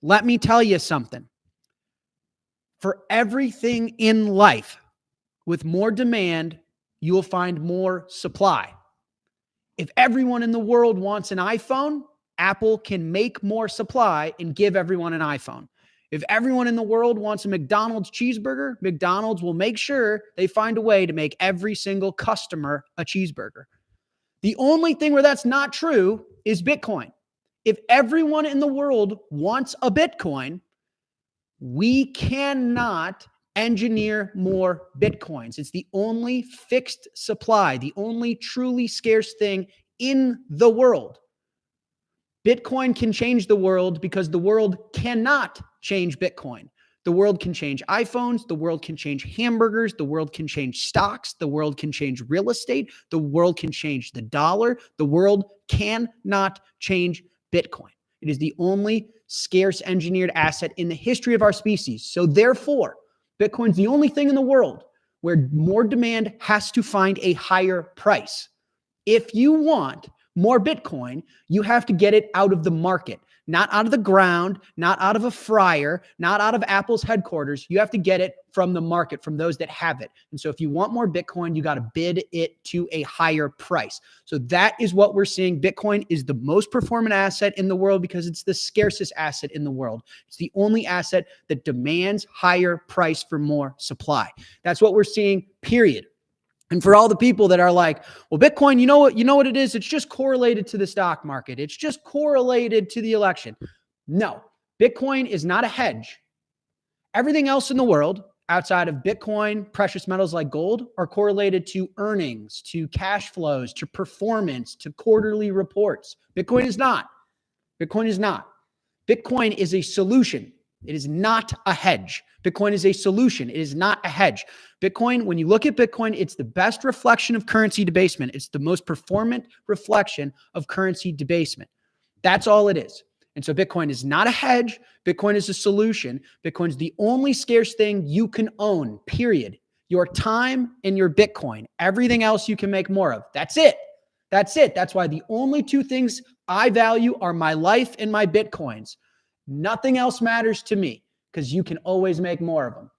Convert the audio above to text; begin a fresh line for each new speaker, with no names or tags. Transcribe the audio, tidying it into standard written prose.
Let me tell you something. For everything in life, with more demand, you will find more supply. If everyone in the world wants an iPhone, Apple can make more supply and give everyone an iPhone. If everyone in the world wants a McDonald's cheeseburger, McDonald's will make sure they find a way to make every single customer a cheeseburger. The only thing where that's not true is Bitcoin. If everyone in the world wants a Bitcoin, we cannot engineer more Bitcoins. It's the only fixed supply, the only truly scarce thing in the world. Bitcoin can change the world because the world cannot change Bitcoin. The world can change iPhones. The world can change hamburgers. The world can change stocks. The world can change real estate. The world can change the dollar. The world cannot change Bitcoin. It is the only scarce engineered asset in the history of our species. So therefore, Bitcoin's the only thing in the world where more demand has to find a higher price. If you want more Bitcoin, you have to get it out of the market, not out of the ground, not out of a fryer, not out of Apple's headquarters. You have to get it from the market, from those that have it. And so if you want more Bitcoin, you got to bid it to a higher price. So that is what we're seeing. Bitcoin is the most performant asset in the world because it's the scarcest asset in the world. It's the only asset that demands higher price for more supply. That's what we're seeing, period. And for all the people that are like, well, Bitcoin, you know what it is? It's just correlated to the stock market. It's just correlated to the election. No, Bitcoin is not a hedge. Everything else in the world outside of Bitcoin, precious metals like gold, are correlated to earnings, to cash flows, to performance, to quarterly reports. Bitcoin is not. Bitcoin is not. Bitcoin is a solution. It is not a hedge. Bitcoin is a solution. It is not a hedge. Bitcoin, when you look at Bitcoin, it's the best reflection of currency debasement. It's the most performant reflection of currency debasement. That's all it is. And so Bitcoin is not a hedge. Bitcoin is a solution. Bitcoin is the only scarce thing you can own, period. Your time and your Bitcoin. Everything else you can make more of. That's it. That's it. That's why the only two things I value are my life and my Bitcoins. Nothing else matters to me because you can always make more of them.